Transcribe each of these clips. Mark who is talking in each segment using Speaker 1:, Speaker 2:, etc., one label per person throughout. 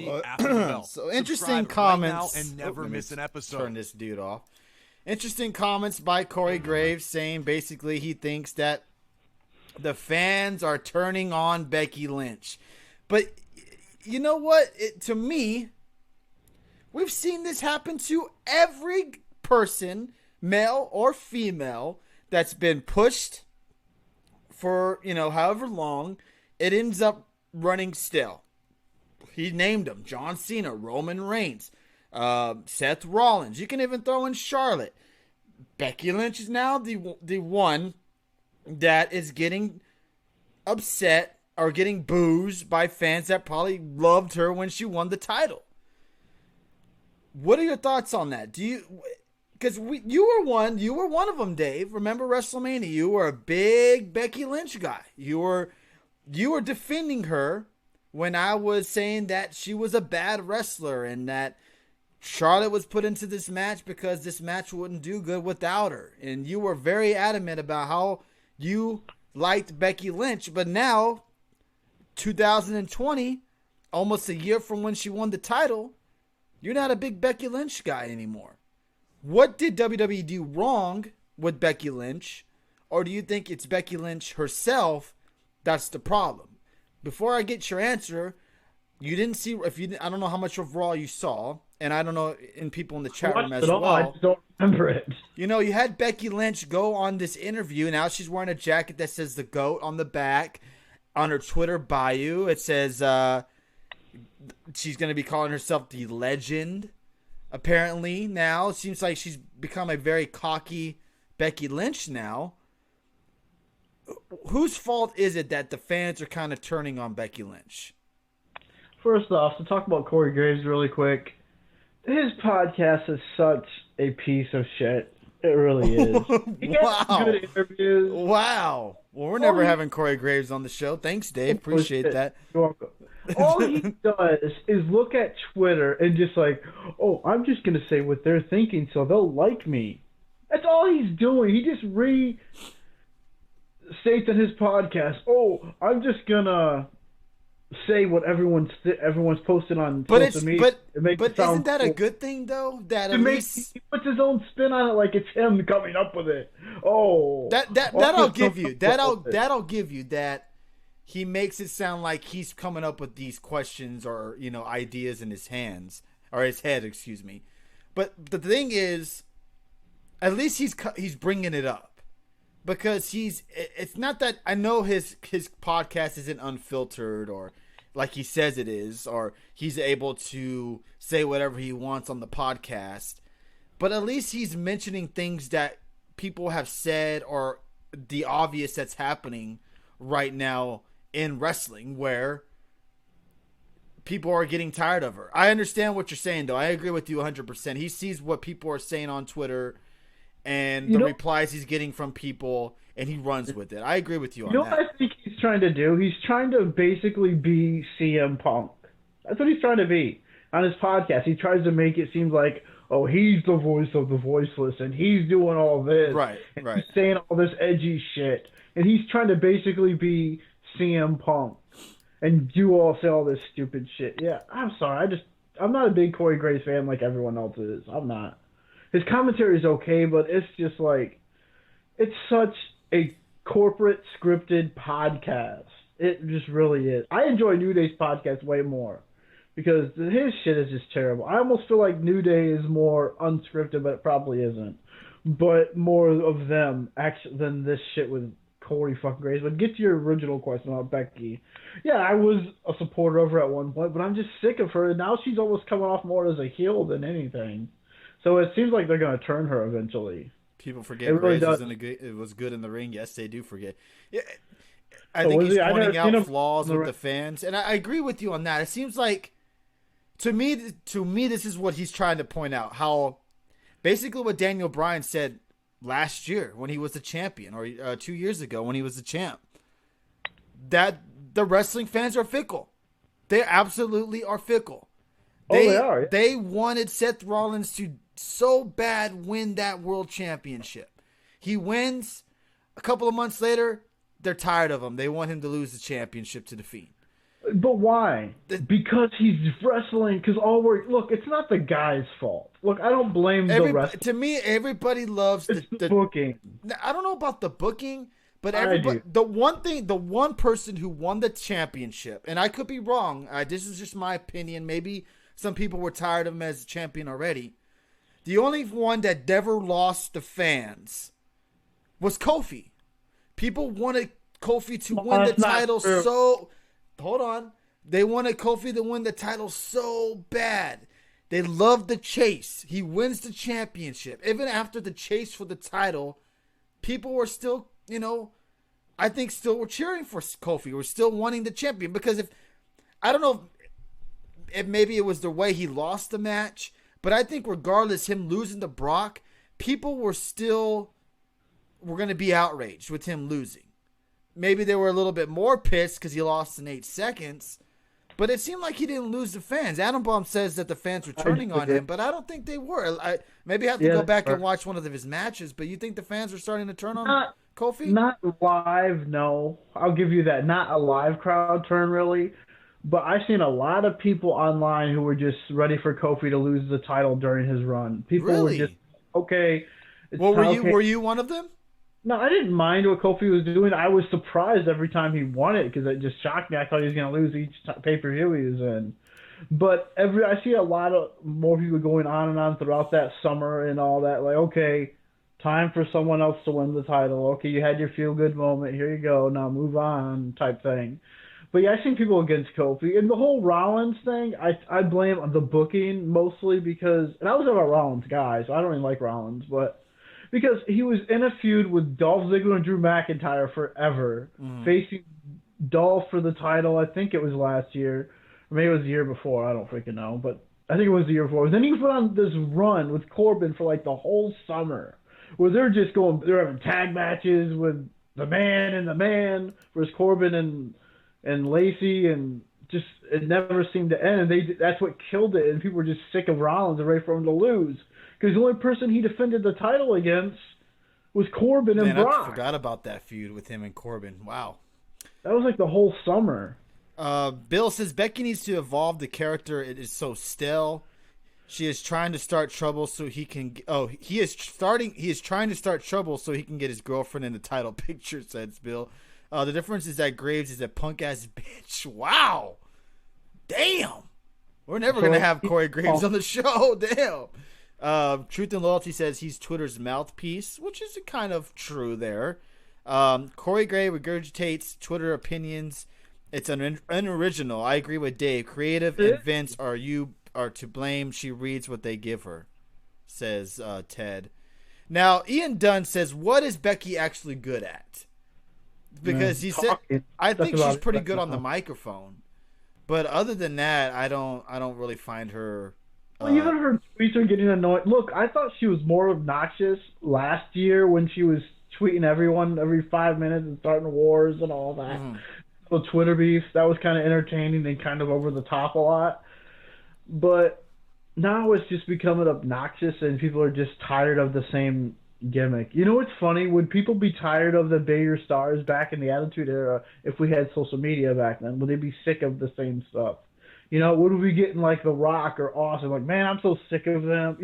Speaker 1: after the bell.
Speaker 2: So interesting
Speaker 1: Subscribe
Speaker 2: comments.
Speaker 1: right now and never miss an episode.
Speaker 2: Turn this dude off. Interesting comments by Corey Graves saying basically he thinks that the fans are turning on Becky Lynch. But you know what? To me, we've seen this happen to every person, male or female, that's been pushed for, however long. It ends up running stale. He named them: John Cena, Roman Reigns, Seth Rollins. You can even throw in Charlotte. Becky Lynch is now the one that is getting upset or getting boozed by fans that probably loved her when she won the title. What are your thoughts on that? Because you were one of them, Dave. Remember WrestleMania? You were a big Becky Lynch guy. You were defending her when I was saying that she was a bad wrestler and that Charlotte was put into this match because this match wouldn't do good without her. And you were very adamant about how you liked Becky Lynch. But now, 2020, almost a year from when she won the title, you're not a big Becky Lynch guy anymore. What did WWE do wrong with Becky Lynch? Or do you think it's Becky Lynch herself that's the problem? Before I get your answer, you didn't see, I don't know how much of Raw you saw, and I don't know in people in the chat room as well.
Speaker 3: I just don't remember it.
Speaker 2: You had Becky Lynch go on this interview. Now she's wearing a jacket that says the GOAT on the back. On her Twitter bio, it says she's going to be calling herself the Legend. Apparently now, it seems like she's become a very cocky Becky Lynch now. Whose fault is it that the fans are kind of turning on Becky Lynch?
Speaker 3: First off, to talk about Corey Graves really quick, his podcast is such a piece of shit. It really is. He gets good interviews.
Speaker 2: Wow. Well, we're never having Corey Graves on the show. Thanks, Dave. Appreciate that.
Speaker 3: You're welcome. All he does is look at Twitter and just like, oh, I'm just going to say what they're thinking so they'll like me. That's all he's doing. He just states in his podcast, oh, I'm just going to say what everyone's posted on social media.
Speaker 2: But isn't that a good thing, though? That at least
Speaker 3: he puts his own spin on it like it's him coming up with it. Oh.
Speaker 2: That'll give you. That'll give you that. He makes it sound like he's coming up with these questions or, ideas in his hands or his head, excuse me. But the thing is, at least he's bringing it up because it's not that I know his podcast isn't unfiltered or like he says it is, or he's able to say whatever he wants on the podcast, but at least he's mentioning things that people have said or the obvious that's happening right now in wrestling where people are getting tired of her. I understand what you're saying, though. I agree with you 100%. He sees what people are saying on Twitter and the replies he's getting from people, and he runs with it. I agree with you on that.
Speaker 3: What I think he's trying to do? He's trying to basically be CM Punk. That's what he's trying to be. On his podcast, he tries to make it seem like, oh, he's the voice of the voiceless, and he's doing all this.
Speaker 2: Right.
Speaker 3: He's saying all this edgy shit. And he's trying to basically be CM Punk and say all this stupid shit. Yeah, I'm sorry. I'm not a big Corey Graves fan like everyone else is. I'm not. His commentary is okay, but it's just like, it's such a corporate scripted podcast. It just really is. I enjoy New Day's podcast way more because his shit is just terrible. I almost feel like New Day is more unscripted, but it probably isn't. But more of them actually than this shit with Corey fucking Graves. But get to your original question about Becky. Yeah, I was a supporter of her at one point, but I'm just sick of her. And now she's almost coming off more as a heel than anything. So it seems like they're going to turn her eventually.
Speaker 2: People forget Graves was good in the ring. Yes, they do forget. Yeah, I think he's pointing out flaws with the fans. And I agree with you on that. It seems like, to me, this is what he's trying to point out. How basically what Daniel Bryan said last year when he was the champion, or 2 years ago when he was the champ, that the wrestling fans are fickle. They absolutely are fickle.
Speaker 3: They are.
Speaker 2: They wanted Seth Rollins to so bad win that world championship. He wins. A couple of months later, they're tired of him. They want him to lose the championship to The Fiend.
Speaker 3: But why? Because he's wrestling. Because look, it's not the guy's fault. Look, I don't blame the wrestler.
Speaker 2: To me, everybody loves
Speaker 3: It's the booking.
Speaker 2: I don't know about the booking, but
Speaker 3: I do.
Speaker 2: the one person who won the championship, and I could be wrong. This is just my opinion. Maybe some people were tired of him as champion already. The only one that never lost the fans was Kofi. People wanted Kofi to win the title so. Hold on. They wanted Kofi to win the title so bad. They loved the chase. He wins the championship. Even after the chase for the title, people were still, I think still were cheering for Kofi. We're still wanting the champion. Because I don't know if maybe it was the way he lost the match, but I think regardless, him losing to Brock, people were going to be outraged with him losing. Maybe they were a little bit more pissed because he lost in 8 seconds. But it seemed like he didn't lose the fans. Adam Bomb says that the fans were turning on him, but I don't think they were. Maybe I have to go back and watch one of his matches, but you think the fans are starting to turn on Kofi?
Speaker 3: Not live, no. I'll give you that. Not a live crowd turn, really. But I've seen a lot of people online who were just ready for Kofi to lose the title during his run. People were just, okay.
Speaker 2: Well, were you one of them?
Speaker 3: No, I didn't mind what Kofi was doing. I was surprised every time he won it because it just shocked me. I thought he was going to lose each pay-per-view he was in. But I see a lot of more people going on and on throughout that summer and all that. Like, okay, time for someone else to win the title. Okay, you had your feel-good moment. Here you go. Now move on type thing. But yeah, I've seen people against Kofi. And the whole Rollins thing, I blame the booking mostly because – and I was never a Rollins guy, so I don't even like Rollins, but – because he was in a feud with Dolph Ziggler and Drew McIntyre forever, facing Dolph for the title. I think it was last year. Or maybe it was the year before. I don't freaking know. But I think it was the year before. Then he went on this run with Corbin for like the whole summer where they're having tag matches with the man versus Corbin and Lacey, and just it never seemed to end. And that's what killed it. And people were just sick of Rollins and ready for him to lose. Because the only person he defended the title against was Corbin and Brock.
Speaker 2: I forgot about that feud with him and Corbin. Wow.
Speaker 3: That was like the whole summer.
Speaker 2: Bill says Becky needs to evolve the character. It is so stale. She is trying to start trouble so he can. He is trying to start trouble so he can get his girlfriend in the title picture. Says Bill. The difference is that Graves is a punk ass bitch. Wow. Damn. We're never gonna have Corey Graves on the show. Damn. Truth and Loyalty says he's Twitter's mouthpiece, which is kind of true there. Corey Gray regurgitates Twitter opinions. It's unoriginal. I agree with Dave. Creative and Vince are to blame. She reads what they give her, says Ted. Now, Ian Dunn says, what is Becky actually good at? Because he said, I think she's pretty good on the microphone. But other than that, I don't really find her...
Speaker 3: Well, even her tweets are getting annoying. Look, I thought she was more obnoxious last year when she was tweeting everyone every 5 minutes and starting wars and all that. So Twitter beef, that was kind of entertaining and kind of over the top a lot. But now it's just becoming obnoxious and people are just tired of the same gimmick. You know what's funny? Would people be tired of the bigger stars back in the Attitude Era if we had social media back then? Would they be sick of the same stuff? Would we be getting like The Rock or Austin? Like, man, I'm so sick of them.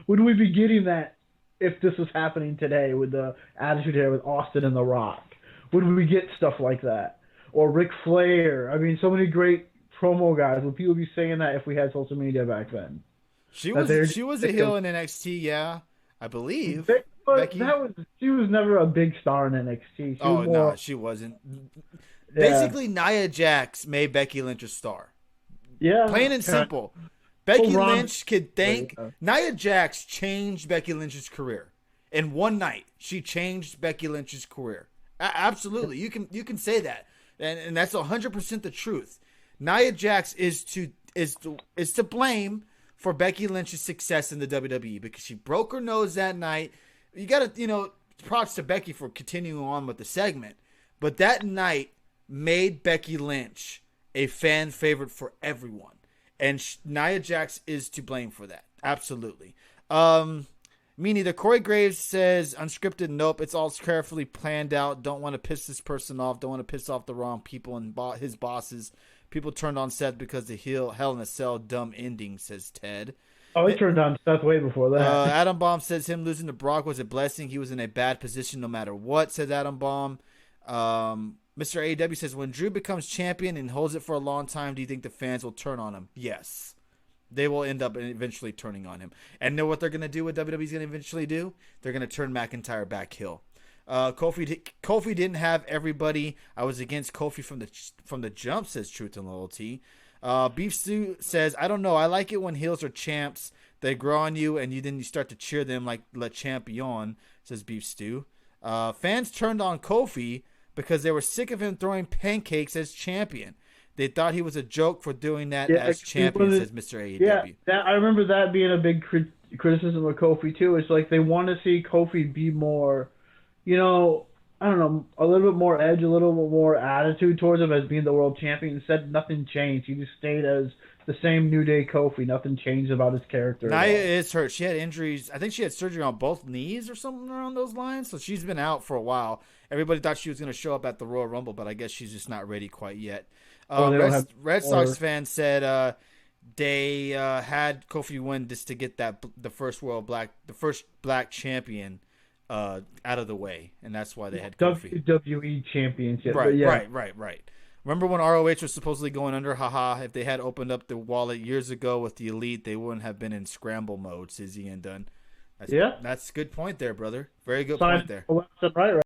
Speaker 3: Would we be getting that if this was happening today with the Attitude Era with Austin and The Rock? Would we get stuff like that? Or Ric Flair? I mean, so many great promo guys. Would people be saying that if we had social media back then?
Speaker 2: She was a heel in NXT, yeah, I believe.
Speaker 3: Becky? She was never a big star in NXT.
Speaker 2: No, she wasn't. Basically, Nia Jax made Becky Lynch a star.
Speaker 3: Yeah,
Speaker 2: plain and simple. Becky Lynch could thank Nia Jax changed Becky Lynch's career in one night. She changed Becky Lynch's career. Absolutely, you can say that, and that's 100% the truth. Nia Jax is to blame for Becky Lynch's success in the WWE because she broke her nose that night. You got to props to Becky for continuing on with the segment, but that night made Becky Lynch a fan favorite for everyone. And Nia Jax is to blame for that. Absolutely. Me neither. Corey Graves says, unscripted, nope. It's all carefully planned out. Don't want to piss this person off. Don't want to piss off the wrong people and his bosses. People turned on Seth because the Hell in a Cell dumb ending, says Ted.
Speaker 3: Oh, he turned on Seth way before that.
Speaker 2: Adam Bomb says him losing to Brock was a blessing. He was in a bad position no matter what, says Adam Bomb. Mr. AEW says, when Drew becomes champion and holds it for a long time, do you think the fans will turn on him? Yes. They will end up eventually turning on him. And know what they're going to do, what WWE's going to eventually do? They're going to turn McIntyre back heel. Kofi didn't have everybody. I was against Kofi from the jump, says Truth and Loyalty. Beef Stew says, I don't know. I like it when heels are champs. They grow on you, and then you start to cheer them like Le Champion, says Beef Stew. Fans turned on Kofi because they were sick of him throwing pancakes as champion. They thought he was a joke for doing that as champion, says Mr. AEW.
Speaker 3: Yeah, I remember that being a big criticism of Kofi, too. It's like they want to see Kofi be more, I don't know, a little bit more edge, a little bit more attitude towards him as being the world champion. Instead, nothing changed. He just stayed as the same New Day Kofi. Nothing changed about his character.
Speaker 2: Nia is hurt. She had injuries. I think she had surgery on both knees or something around those lines. So she's been out for a while. Everybody thought she was going to show up at the Royal Rumble, but I guess she's just not ready quite yet. Red Sox fan said they had Kofi win just to get the first black champion out of the way, and that's why they had Kofi.
Speaker 3: WWE Championship.
Speaker 2: Right,
Speaker 3: yeah.
Speaker 2: right. Remember when ROH was supposedly going under? Haha! If they had opened up the wallet years ago with the Elite, they wouldn't have been in scramble mode. Says Ian Dunn. That's a good point there, brother. Very good point there.
Speaker 3: Right.